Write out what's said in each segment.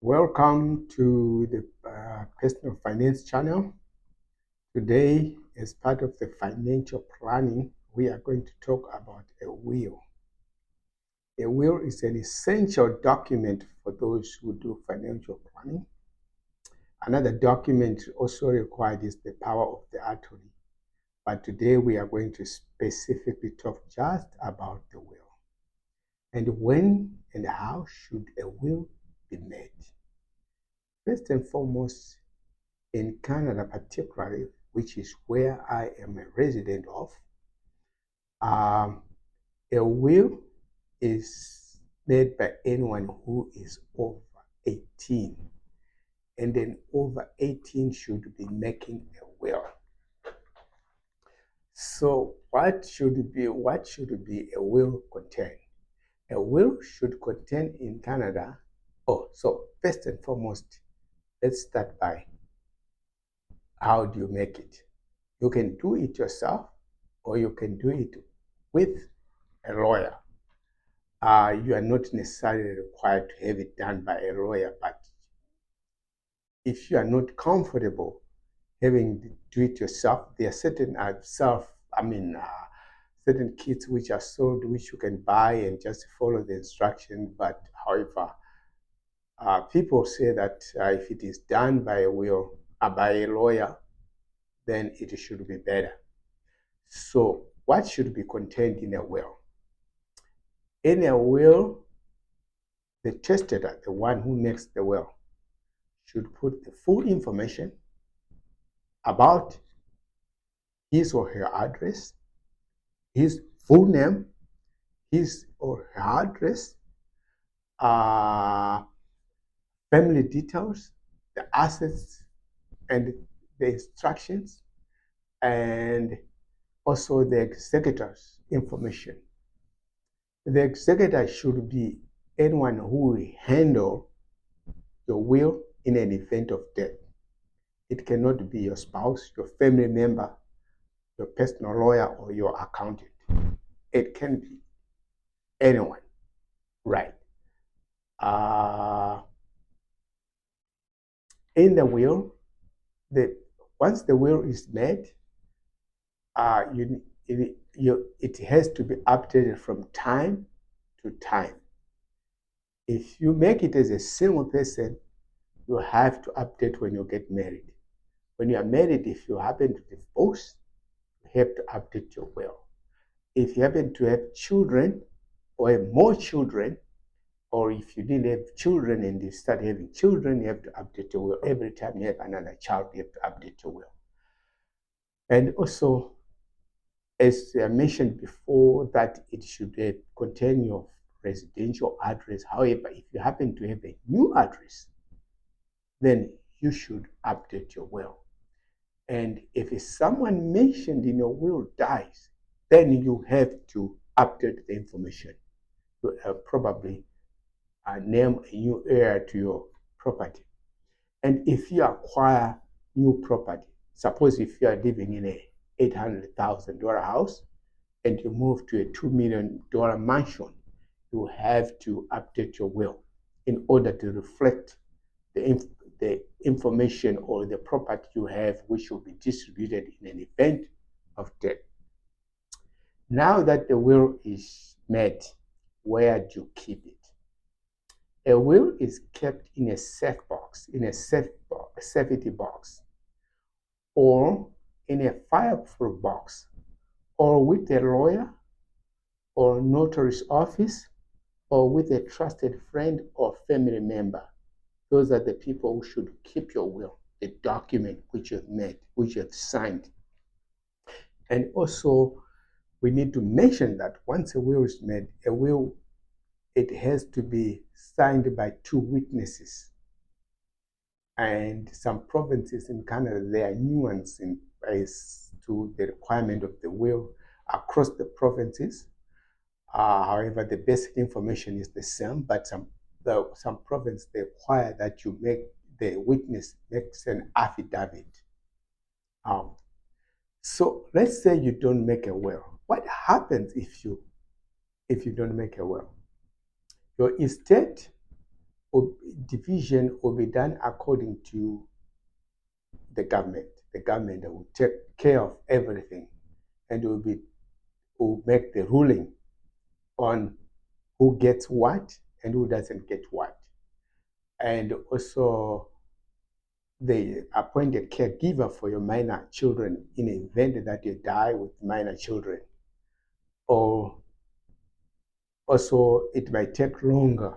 Welcome to the Personal Finance channel. Today, as part of the financial planning, we are going to talk about a will. A will is an essential document for those who do financial planning. Another document also required is the power of the attorney. But today we are going to specifically talk just about the will. And when and how should a will be made? First and foremost, in Canada particularly, which is where I am a resident of, a will is made by anyone who is over 18. And then over 18 should be making a will. So what should be a will contain? A will should contain in Canada. So first and foremost, let's start by how do you make it? You can do it yourself, or you can do it with a lawyer. You are not necessarily required to have it done by a lawyer, but if you are not comfortable having to do it yourself, there are certain certain kits which are sold, which you can buy and just follow the instruction. But however, people say that if it is done by a lawyer, then it should be better. So what should be contained in a will? In a will, the testator, the one who makes the will, should put the full information about his or her address, his full name, his or her address, family details, the assets, and the instructions, and also the executor's information. The executor should be anyone who will handle your will in an event of death. It cannot be your spouse, your family member, your personal lawyer, or your accountant. It can be anyone, right? In the will, once the will is made, it has to be updated from time to time. If you make it as a single person, you have to update when you get married. When you are married, if you happen to divorce, you have to update your will. If you happen to have children or have more children, or if you didn't have children and you start having children, you have to update your will. Every time you have another child, you have to update your will. And also, as I mentioned before, that it should contain your residential address. However, if you happen to have a new address, then you should update your will. And if someone mentioned in your will dies, then you have to update the information. You probably name a new heir to your property. And if you acquire new property, suppose if you are living in a $800,000 house and you move to a $2 million mansion, you have to update your will in order to reflect the information or the property you have, which will be distributed in an event of death. Now that the will is made, where do you keep it? A will is kept in a safe box, safety box, or in a fireproof box, or with a lawyer, or notary's office, or with a trusted friend or family member. Those are the people who should keep your will, the document which you've made, which you've signed. And also, we need to mention that once a will is made, it has to be signed by two witnesses. And some provinces in Canada, there are nuances in place to the requirement of the will across the provinces. However, the basic information is the same, but some provinces require that the witness makes an affidavit. So let's say you don't make a will. What happens if you don't make a will? Your estate division will be done according to the government. The government will take care of everything and will make the ruling on who gets what and who doesn't get what. And also they appoint a caregiver for your minor children in the event that you die with minor children. Or also it might take longer.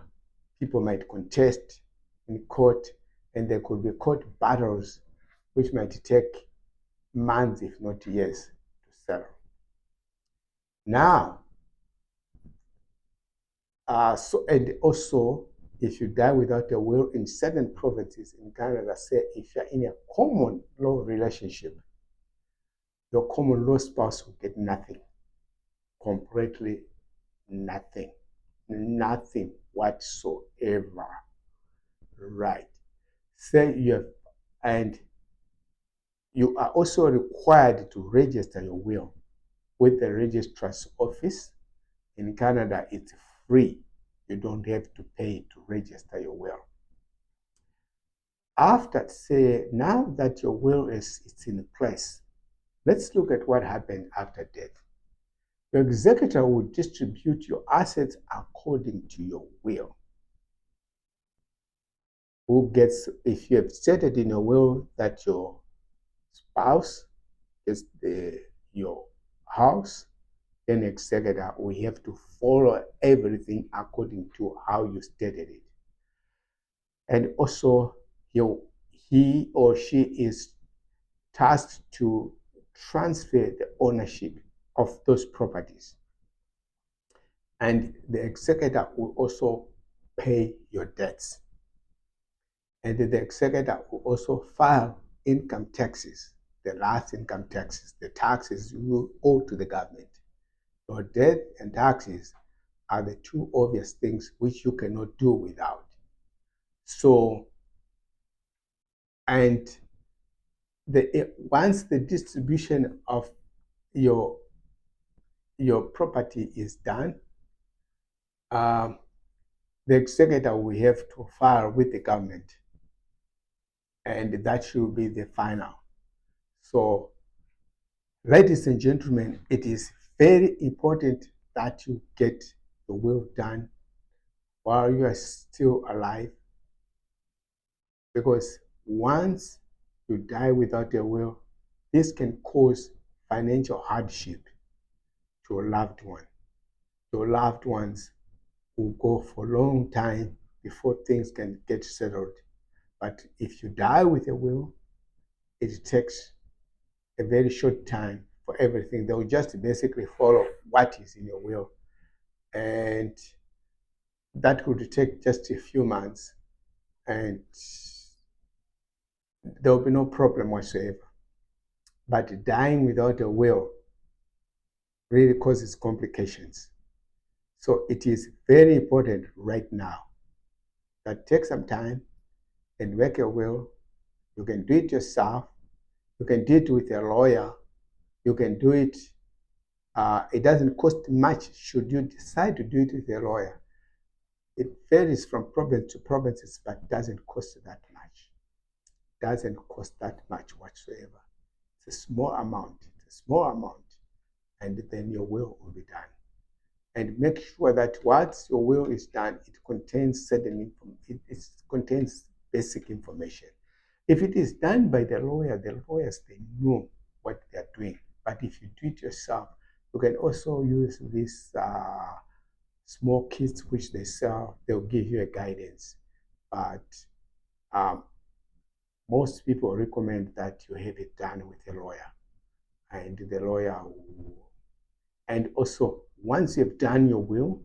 People might contest in court, and there could be court battles which might take months, if not years, to settle. Now, and also, if you die without a will in certain provinces in Canada, say if you're in a common law relationship, your common law spouse will get nothing, completely nothing, nothing whatsoever. Right. Say you have, and you are also required to register your will with the registrar's office. In Canada, it's free. You don't have to pay to register your will. After, say, now that your will is in place, let's look at what happened after death. Your executor will distribute your assets according to your will. Who gets, if you have stated in your will that your spouse is your house, then executor will have to follow everything according to how you stated it. And also, he or she is tasked to transfer the ownership of those properties. And the executor will also pay your debts. And the executor will also file income taxes, the last income taxes, the taxes you owe to the government. Your debt and taxes are the two obvious things which you cannot do without. So, and once the distribution of your property is done, the executor will have to file with the government, and that should be the final. So, ladies and gentlemen, it is very important that you get the will done while you are still alive, because once you die without a will, this can cause financial hardship to a loved one. Your loved ones will go for a long time before things can get settled. But if you die with a will, it takes a very short time for everything. They will just basically follow what is in your will. And that could take just a few months, and there will be no problem whatsoever. But dying without a will really causes complications. So it is very important right now that take some time and make a will. You can do it yourself. You can do it with a lawyer. You can do it. It doesn't cost much should you decide to do it with a lawyer. It varies from province to provinces, but doesn't cost that much. Doesn't cost that much whatsoever. It's a small amount. It's a small amount, and then your will be done. And make sure that once your will is done, it contains it contains basic information. If it is done by the lawyers, they know what they are doing. But if you do it yourself, you can also use these small kits which they sell. They'll give you a guidance. But most people recommend that you have it done with a lawyer. And the lawyer will. And also, once you've done your will,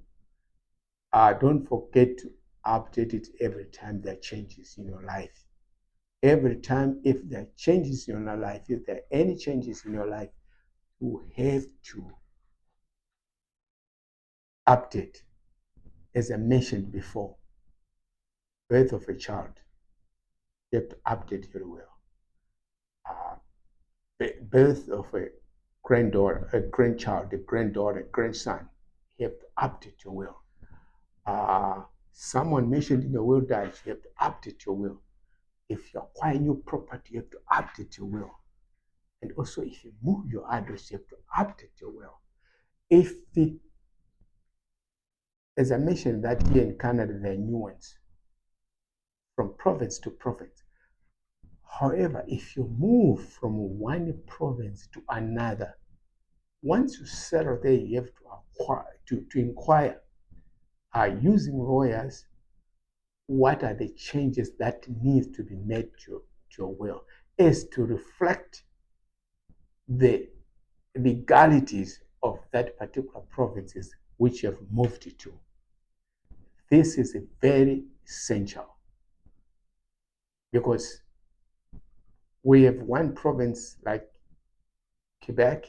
don't forget to update it every time there are changes in your life. Every time, if there are changes in your life, if there are any changes in your life, you have to update. As I mentioned before, birth of a child, you have to update your will. Birth of a granddaughter, a grandchild, a granddaughter, a grandson, you have to update your will. someone mentioned in your will dies, you have to update your will. If you acquire new property, you have to update your will. And also, if you move your address, you have to update your will. As I mentioned, that here in Canada, there are nuances from province to province. However, if you move from one province to another, once you settle there, you have to inquire, using lawyers, what are the changes that need to be made to your will, is to reflect the legalities of that particular provinces which you have moved to. This is very essential because we have one province like Quebec,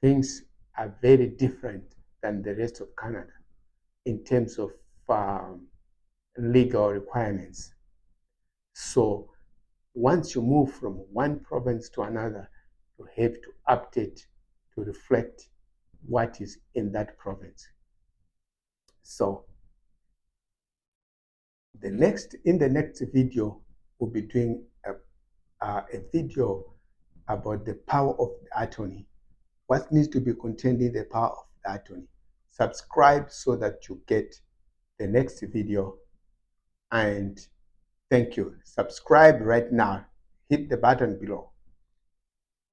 things are very different than the rest of Canada in terms of legal requirements. So once you move from one province to another, you have to update to reflect what is in that province. So in the next video, we'll be doing a video about the power of the attorney. What needs to be contained in the power of the attorney. Subscribe so that you get the next video, and thank you. Subscribe right now. Hit the button below.